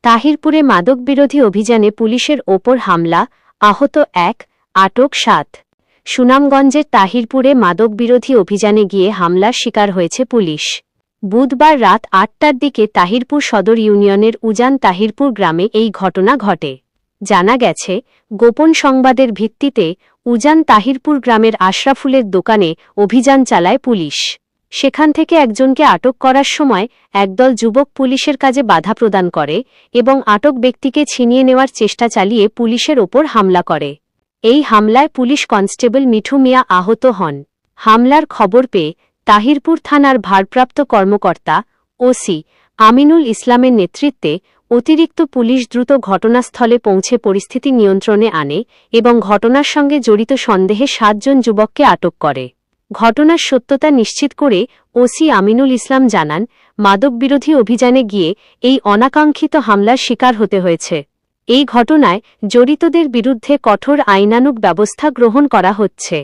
তাহিরপুরে মাদকবিরোধী অভিযানে পুলিশের ওপর হামলা, আহত ১, আটক ৭। সুনামগঞ্জের তাহিরপুরে মাদকবিরোধী অভিযানে গিয়ে হামলার শিকার হয়েছে পুলিশ। বুধবার রাত ৮টার দিকে তাহিরপুর সদর ইউনিয়নের উজান তাহিরপুর গ্রামে এই ঘটনা ঘটে। জানা গেছে, গোপন সংবাদের ভিত্তিতে উজান তাহিরপুর গ্রামের আশরাফুলের দোকানে অভিযান চালায় পুলিশ। সেখান থেকে একজনকে আটক করার সময় একদল যুবক পুলিশের কাজে বাধা প্রদান করে এবং আটক ব্যক্তিকে ছিনিয়ে নেওয়ার চেষ্টা চালিয়ে পুলিশের ওপর হামলা করে। এই হামলায় পুলিশ কনস্টেবল মিঠু মিয়া আহত হন। হামলার খবর পেয়ে তাহিরপুর থানার ভারপ্রাপ্ত কর্মকর্তা ওসি আমিনুল ইসলামের নেতৃত্বে অতিরিক্ত পুলিশ দ্রুত ঘটনাস্থলে পৌঁছে পরিস্থিতি নিয়ন্ত্রণে আনে এবং ঘটনার সঙ্গে জড়িত সন্দেহে ৭ জন যুবককে আটক করে। ঘটনার সত্যতা নিশ্চিত করে ওসি আমিনুল ইসলাম জানান, মাদকবিরোধী অভিযানে গিয়ে এই অনাকাঙ্ক্ষিত হামলার শিকার হতে হয়েছে। এই ঘটনায় জড়িতদের বিরুদ্ধে কঠোর আইনানুগ ব্যবস্থা গ্রহণ করা হচ্ছে।